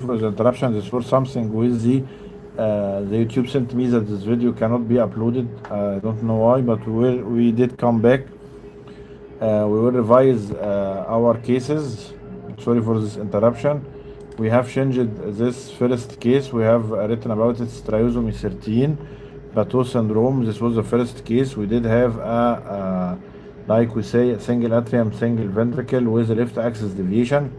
for the interruption. This was something with the YouTube sent me that this video cannot be uploaded. I don't know why, but we did come back. We will revise our cases. Sorry for this interruption. We have changed this first case. We have written about its trisomy 13, Bateau syndrome. This was the first case. We did have like we say, a single atrium, single ventricle with a left axis deviation.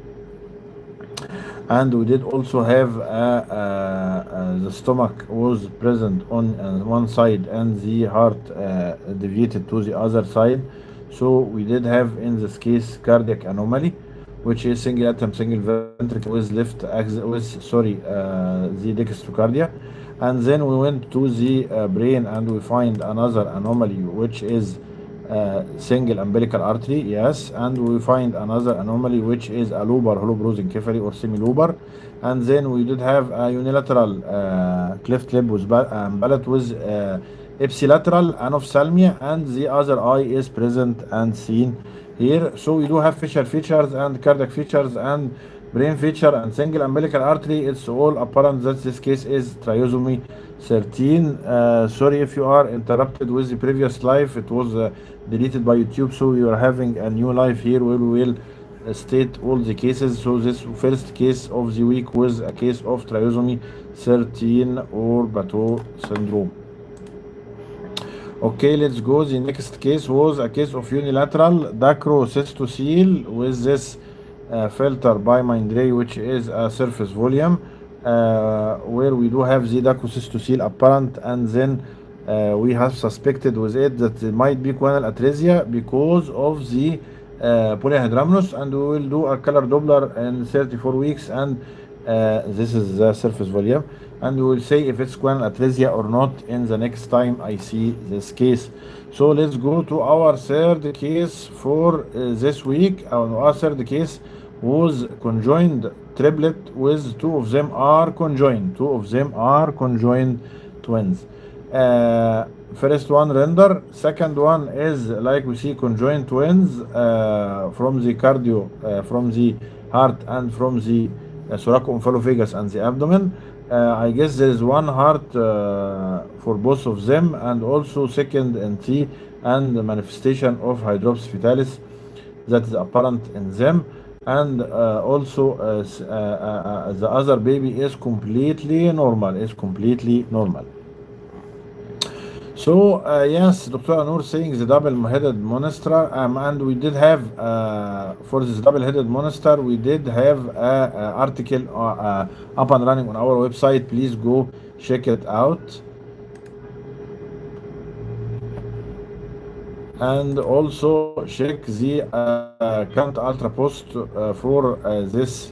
And we did also have the stomach was present on one side and the heart deviated to the other side. So we did have in this case cardiac anomaly, which is single atrium, single ventricle with left axis, the dextrocardia. And then we went to the brain and we find another anomaly, which is single umbilical artery, yes, and we find another anomaly which is a lobar holobrosencephaly or semi-lobar. And then we did have a unilateral cleft lip with palate with ipsilateral anophthalmia, and the other eye is present and seen here. So we do have facial features and cardiac features and brain feature and single umbilical artery. It's all apparent that this case is trisomy 13. Sorry if you are interrupted with the previous live. It was deleted by YouTube, so we are having a new live here where we will state all the cases. So this first case of the week was a case of trisomy 13 or Bateau syndrome. Okay, let's go. The next case was a case of unilateral dacrocystocele with this filter by Mindray, which is a surface volume, where we do have the dacrocystocele apparent, and then we have suspected with it that it might be choanal atresia because of the polyhydramnios, and we will do a color Doppler in 34 weeks, and this is the surface volume, and we will say if it's choanal atresia or not in the next time I see this case. So let's go to our third case for this week. Our third case was conjoined triplet with two of them are conjoined twins. First one render, second one is like we see conjoined twins from the cardio, from the heart and from the thoracomphalophagus and the abdomen. I guess there is one heart for both of them, and also second NT and the manifestation of hydrops fetalis that is apparent in them. And also the other baby is completely normal, So yes, Dr. Anur saying the double-headed monster, and we did have for this double-headed monster, we did have an article up and running on our website. Please go check it out. And also check the current ultra post for this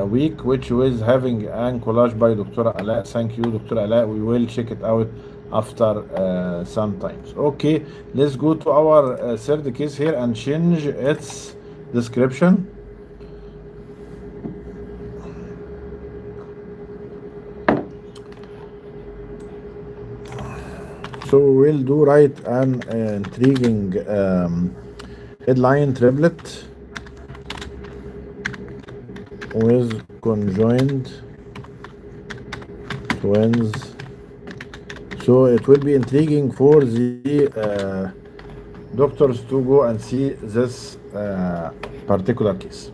week, which was having an collage by Dr. Ala. Thank you, Dr. Ala. We will check it out after some times. Okay, let's go to our third case here and change its description. So we'll do write an intriguing headline: triplet with conjoined twins. So it will be intriguing for the doctors to go and see this particular case.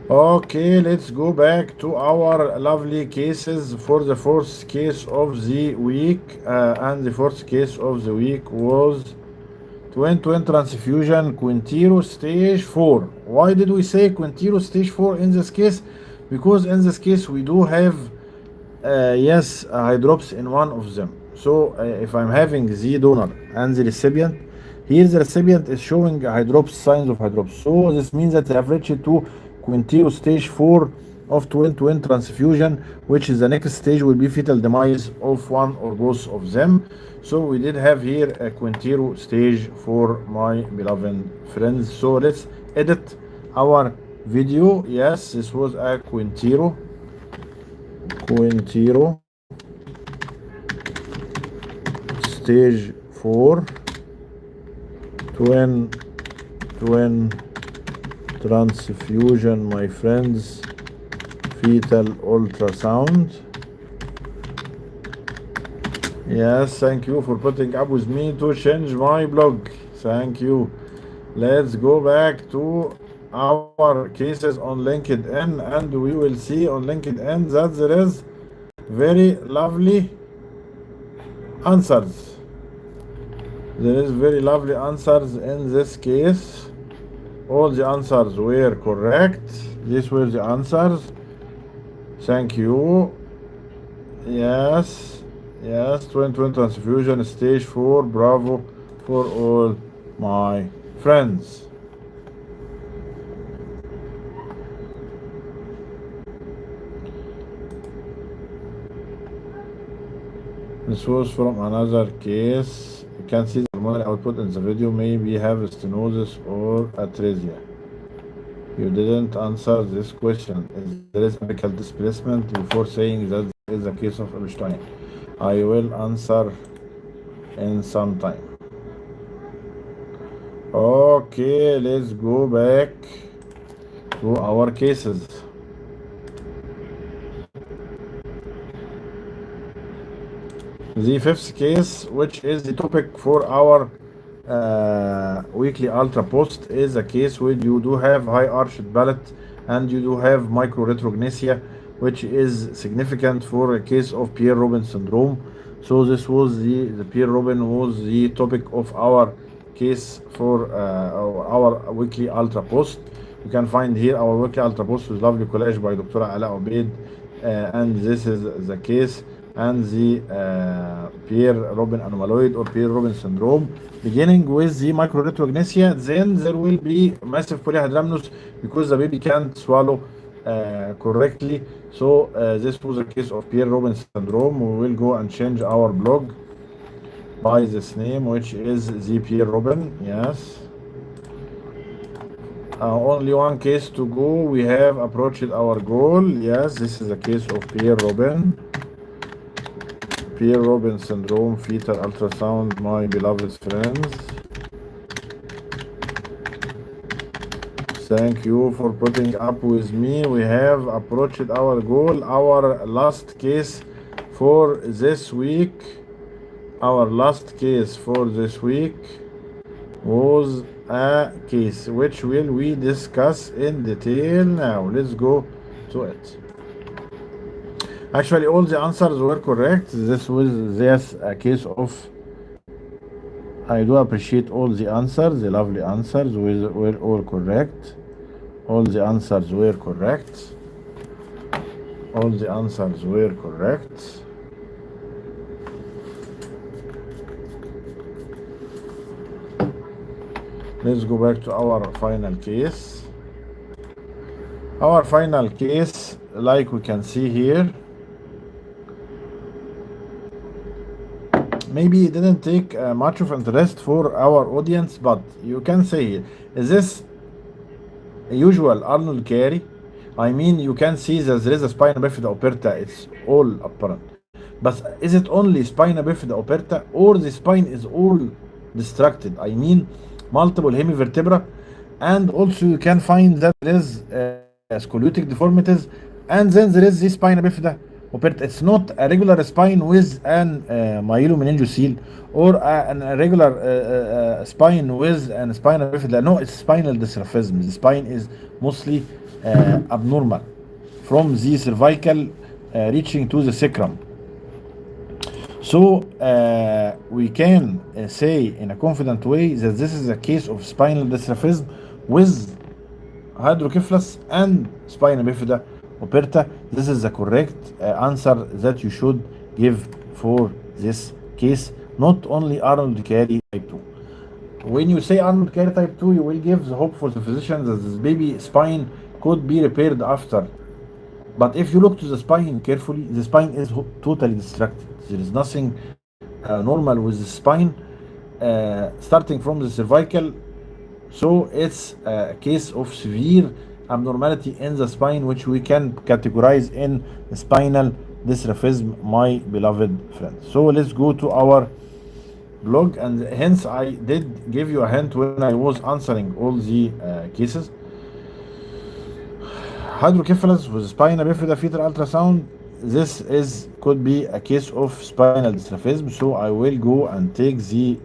Okay, let's go back to our lovely cases for the fourth case of the week. And the fourth case of the week was twin transfusion, Quintero stage 4. Why did we say Quintero stage 4 in this case? Because in this case we do have yes, hydrops in one of them. So if I'm having the donor and the recipient, here the recipient is showing hydrops, signs of hydrops. So this means that they have reached to Quintero stage 4 of twin transfusion, which is the next stage will be fetal demise of one or both of them. So we did have here a Quintero stage 4, my beloved friends. So let's edit our video. Yes, this was a Quintero stage 4 twin transfusion, my friends, fetal ultrasound. Yes, thank you for putting up with me to change my blog. Thank you. Let's go back to our cases on LinkedIn, and we will see on LinkedIn that there is very lovely answers. There is very lovely answers in this case. All the answers were correct. These were the answers. Thank you. Yes, yes, twin transfusion stage 4, bravo for all my friends. This was from another case. You can see the pulmonary output in the video. Maybe have stenosis or atresia. You didn't answer this question. There is medical displacement before saying that there is a case of Ob&gyn. I will answer in some time. Okay, let's go back to our cases. The fifth case, which is the topic for our weekly ultra post, is a case where you do have high arched palate and you do have microretrognathia, which is significant for a case of Pierre-Robin syndrome. So this was the Pierre-Robin was the topic of our case for our weekly ultra post. You can find here our weekly ultra post with lovely collage by Dr. Haissam Aref, and this is the case and the Pierre-Robin anomaloid or Pierre-Robin syndrome, beginning with the microretrognathia. Then there will be massive polyhydramnios because the baby can't swallow correctly. So this was a case of Pierre-Robin syndrome. We will go and change our blog by this name, which is the Pierre-Robin. Yes. Only one case to go. We have approached our goal. Yes, this is a case of Pierre-Robin syndrome, fetal ultrasound, my beloved friends. Thank you for putting up with me. We have approached our goal. Our last case for this week, was a case which will we discuss in detail now. Let's go to it. Actually, all the answers were correct. This was a case of. I do appreciate all the answers. The lovely answers were all correct. All the answers were correct. All the answers were correct. Let's go back to our final case. Our final case, like we can see here, maybe it didn't take much of interest for our audience, but you can say, is this a usual Arnold carry? I mean, you can see that there is a spina bifida operta, it's all apparent. But is it only spina bifida operta, or the spine is all distracted? I mean, multiple hemivertebra, and also you can find that there is scoliotic deformities, and then there is the spina bifida operta. It's not a regular spine with an myelomeningocele or a regular spine with an spina bifida. No, it's spinal dystrophism. The spine is mostly abnormal from the cervical reaching to the sacrum. So we can say in a confident way that this is a case of spinal dystrophism with hydrocephalus and spina bifida operta. This is the correct answer that you should give for this case, not only Arnold carry type 2. When you say Arnold carry type 2, you will give the hope for the physician that this baby spine could be repaired after. But if you look to the spine carefully, the spine is totally distracted. There is nothing normal with the spine, starting from the cervical. So it's a case of severe abnormality in the spine, which we can categorize in spinal dystrophism, my beloved friends. So let's go to our blog, and hence I did give you a hint when I was answering all the cases. hydrocephalus with spina bifida fetal ultrasound. This is could be a case of spinal dystrophism, so I will go and take the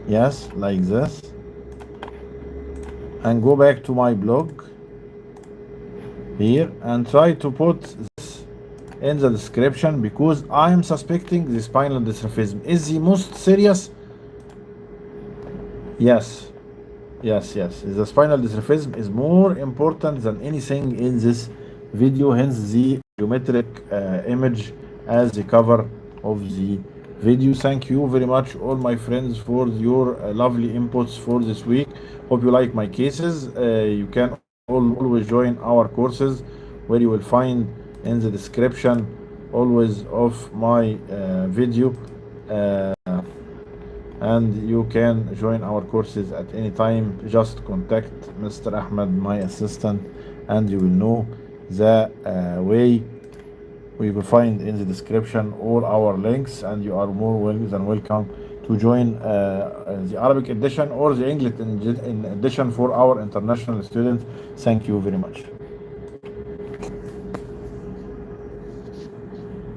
yes, like this, and go back to my blog here and try to put this in the description, because I am suspecting the spinal dystrophism is the most serious. Yes, yes, yes. The spinal dystrophism is more important than anything in this video, hence the geometric image as the cover of the video. Thank you very much, all my friends, for your lovely inputs for this week. Hope you like my cases. You can always join our courses, where you will find in the description always of my video. And you can join our courses at any time. Just contact Mr. Ahmed, my assistant, and you will know the way. We will find in the description all our links, and you are more than welcome to join the Arabic edition or the English edition for our international students. Thank you very much.